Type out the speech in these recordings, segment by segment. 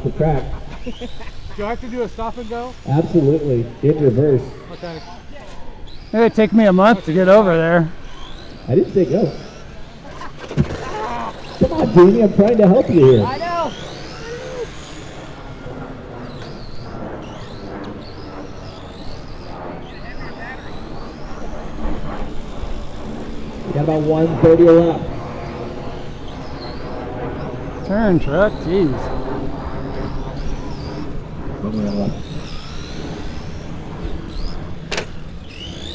the track. Do I have to do a stop and go? Absolutely, in reverse. Okay. It'd take me a month to get over there. I didn't say go. Come on, Jamie, I'm trying to help you here. I know. We got about 130 left. Turn, truck, jeez.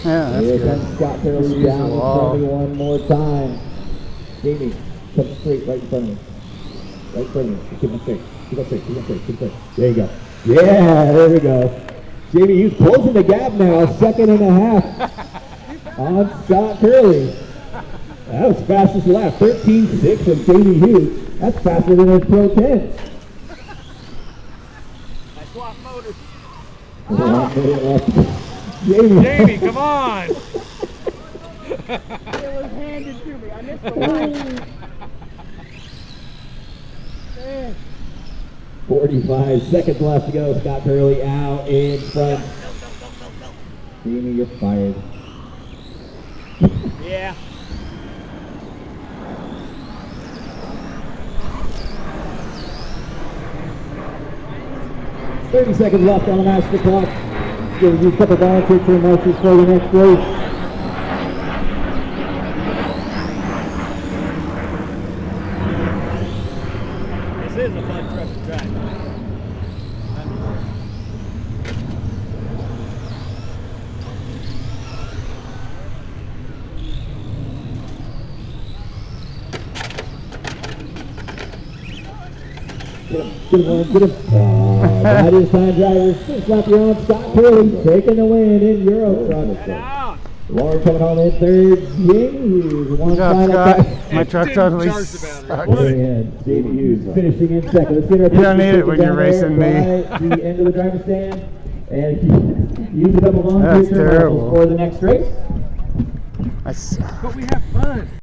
Yeah, that's Here good. comes Scott Hurley down in front of me one more time. Jamie, come straight right in front of me. Right in front of me. Keep on straight. Keep on straight. Keep on straight. Keep straight. There you go. Yeah, there we go. Jamie, he's closing the gap now. 2.5 on Scott Hurley. That was fastest lap. 13.6 of Jamie Hughes. That's faster than his Pro 10. I swapped motors. Jamie, come on! It was handed to me. I missed the line. 45 seconds left to go. Scott Hurley out in front. Jamie, you're fired. Yeah. $30 seconds left on the master clock. Giving you a couple volunteer turn marches for the next race. This is a fun truck to drive. 1, that is time drivers. 6 lap year on Scott Hurley taking the win in Euro truck. Lauren coming home in third. Jamie Hughes. One final time. My truck totally Charge the sucks. battery. And Jamie Hughes finishing in second. Let's get our You don't need it when down you're racing me. by the end of the driver's stand. And use a couple long That's picture terrible. for the next race. I suck. But we have fun.